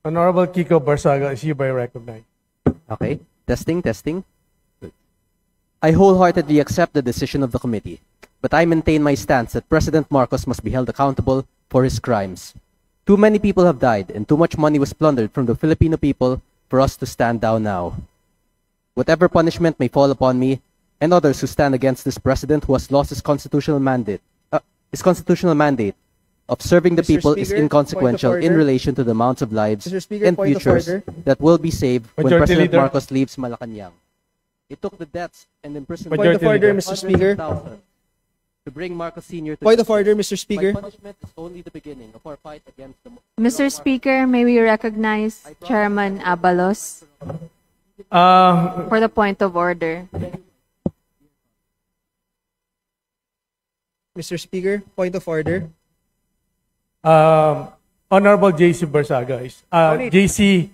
Honorable Kiko Barsaga is hereby recognized. Okay. Testing, testing. Good. I wholeheartedly accept the decision of the committee, but I maintain my stance that President Marcos must be held accountable for his crimes. Too many people have died and too much money was plundered from the Filipino people for us to stand down now. Whatever punishment may fall upon me and others who stand against this president who has lost his constitutional mandate of serving the Mr. people is Speaker, inconsequential point of in order. relation to the amounts of lives Mr. Speaker, and point of futures order. that will be saved when Majority President Leader. Marcos leaves Malacanang. It took the deaths and imprisonment Point of order, Leader. Mr. Speaker. To bring Marcos Sr. to Point of justice. order, Mr. Speaker. My punishment is only the beginning of our fight against the Mr. Speaker, may we recognize Chairman Abalos for the point of order. Mr. Speaker, point of order. Honorable JC Barsaga is JC